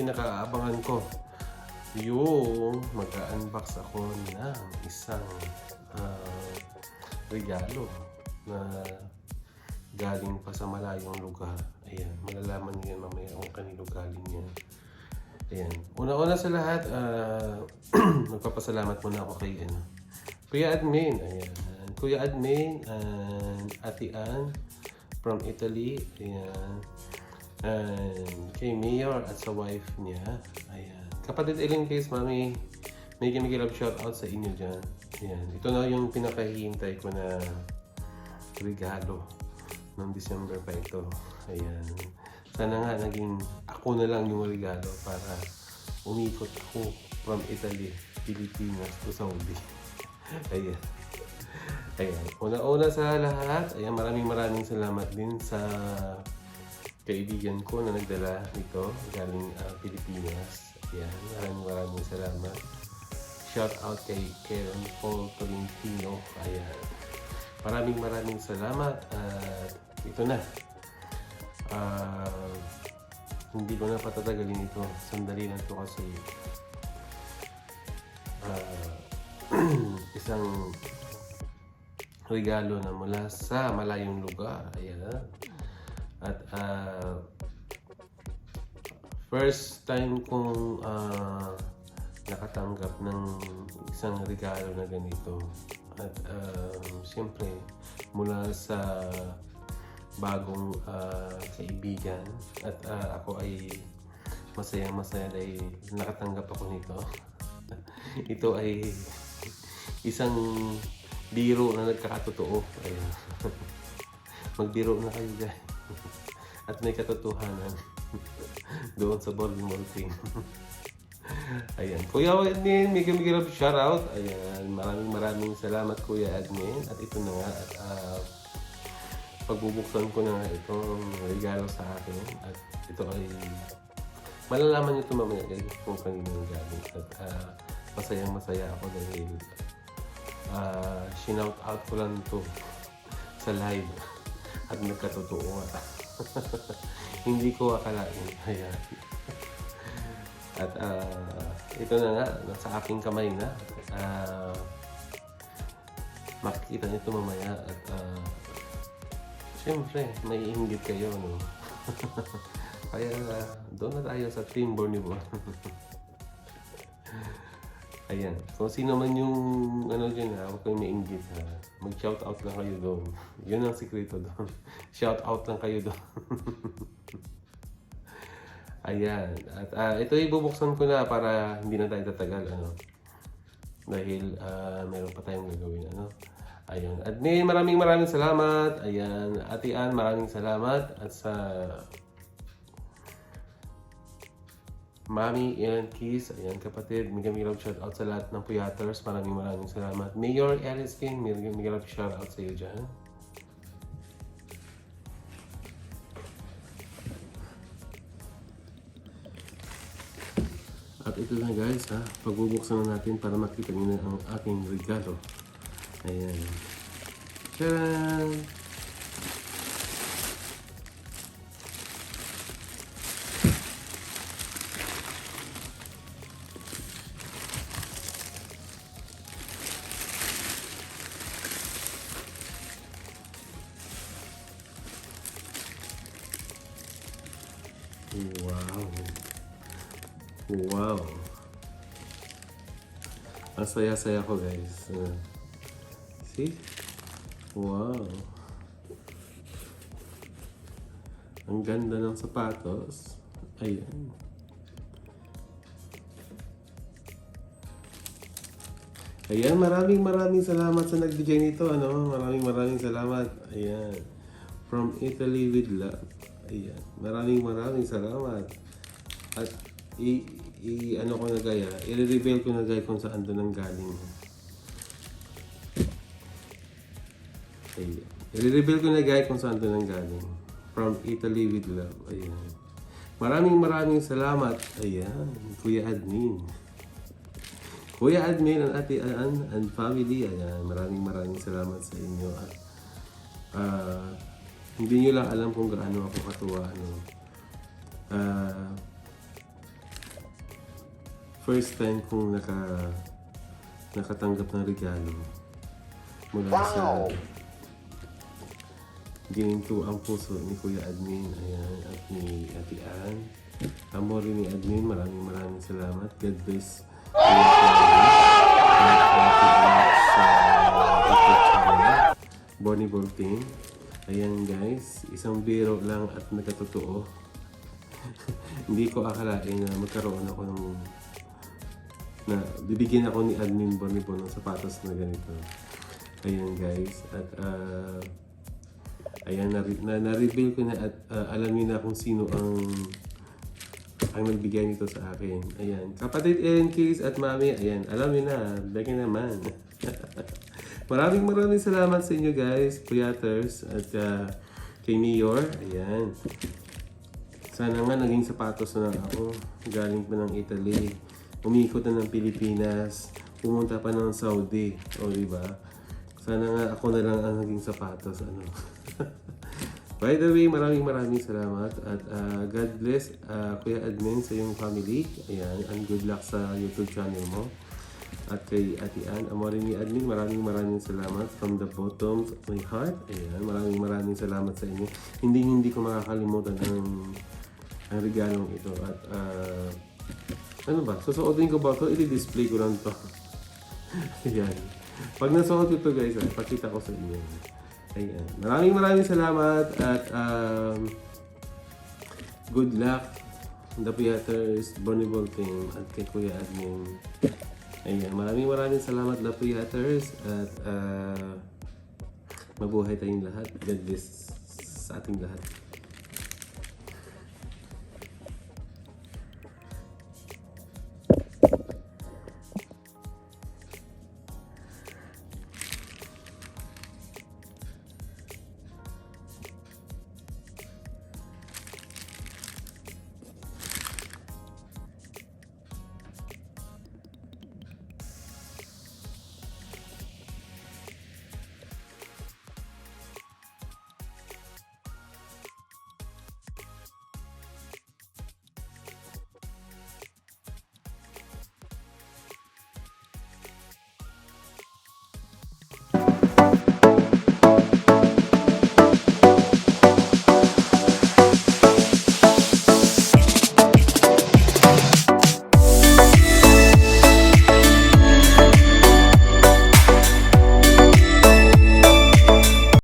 pinakaabangan ko. Yung mag-unbox ako ng isang regalo na galing pa sa malayong lugar. Ayan, malalaman niyo yan mamaya kung kanino galing yan. Ayan, una-una sa lahat, magpapasalamat muna ako kay Kuya Admin. Ayan, Kuya Admin and Ate Ann from Italy. Ayan, and kay Mayor at sa wife niya. Ayan, kapatid Ellen Case, Mami, may love shout out sa inyo dyan. Ayan, ito na yung pinakahihintay ko na regalo ng December pa ito. Ayan, sana nga naging ako na lang yung regalo para umikot ako from Italy, Pilipinas to Saudi. Ayan. Ayan, una-una sa lahat, ayan, maraming salamat din sa kaibigan ko na nagdala nito galing Pilipinas. Ayan, maraming salamat. Shout out kay Karen Paul Tolentino. Ayan, maraming salamat. Ito na. Hindi ko na patatagalin ito. Sandali lang ito kasi isang regalo na mula sa malayong lugar. Ayan. At first time kong nakatanggap ng isang regalo na ganito. At siyempre mula sa bagong kaibigan. At ako ay masaya dahil nakatanggap ako nito. Ito ay isang biro na nagkakatotoo. Ayan. Magbiro na kayo guys. At may katotohanan doon sa Baltimore team. Ayan, Kuya Admin, may love shout out. Ayan, maraming salamat Kuya Admin. At ito na nga, at pagbubuksan ko na nga itong regalo sa akin. At ito ay malalaman nyo ito mamaya guys kung kanino yung galing. At masaya ako dahil shinout out ko lang ito sa live at nagkatotoo nga. Hindi ko akalain. Ayan. At ito na nga, nasa aking kamay na. Makikita nyo ito mamaya. At siyempre, may inggit kayo, no? Kaya doon na tayo sa Team Borneo. Ayan, kung sino man yung dyan huwag kayong mainggit ha. Mag-shoutout lang kayo doon. Yun ang sikreto doon. Shoutout lang kayo doon. Ayan, at ito ibubuksan ko na para hindi na tayo tatagal, dahil meron pa tayong gagawin, Ayan, Admin, maraming salamat. Ayan, Ate Ann, maraming salamat. At sa Mami, Ellen Keys, ayan kapatid, may love shout out sa lahat ng Puyaters. Maraming salamat. Mayor Alice King, may love shout out sa iyo dyan. At ito na guys, pagbubuksan na natin para makita niyo na ang aking regalo. Ayan. Tcharam! Wow! Ang saya ko guys. See? Wow! Ang ganda ng sapatos. Ayan. Ayan, maraming salamat sa nagbigay nito. Maraming salamat. Ayan. From Italy with love. Ayan. Maraming salamat. At ko na gaya, i-reveal ko na gaya kung saan doon ang galing. Ayan. I-reveal ko na gaya kung saan doon ang galing. From Italy with love. Ayan. Maraming salamat. Ayan. Kuya Admin. Kuya Admin and Ate Ann and family. Ayan. Maraming salamat sa inyo. At hindi nyo lang alam kung gaano ako katuwa. first time kong nakatanggap ng regalo mula sa gininto ang puso ni Kuya Admin, ayan, at ni Ate Ann. Amore ni Admin, maraming salamat. God bless Kuya sa Bonnie Bolting. Ayan guys, isang biro lang at nagkatotoo. Hindi ko akalain na magkaroon ako na bibigyan ako ni Admin Bonnie ng sapatos na ganito. Ayan guys, at ayan, na-reveal ko na at alam niyo na kung sino ang nagbigay nito sa akin. Ayan, kapatid Ellen Keys at Mami, ayan, alam niyo na, bigyan naman. maraming salamat sa inyo guys, Kuyaters, at kay Mayor, ayan. Sana nga naging sapatos na lang ako, galing pa ng Italy, umikot na ng Pilipinas, pumunta pa ng Saudi, o diba? Sana nga ako na lang ang naging sapatos, ano. By the way, maraming salamat at God bless Kuya Admin sa iyong family. Ayan, and good luck sa YouTube channel mo. At kay Ate Ann, Amore ni Admin, maraming salamat from the bottom of my heart. Ayan, maraming salamat sa inyo. Hindi ko makakalimutan ang regalong ito. At ano ba? Susuotin ko ba ito? I-display ko lang ito. Ayan. Pag nasuot ko ito guys, pakita ko sa inyo. Ayan. Maraming salamat at good luck the Piaters, Bonneville team at kay Kuya Admin. Ayan. Maraming salamat the Piaters at mabuhay tayong lahat. God bless sa ating lahat.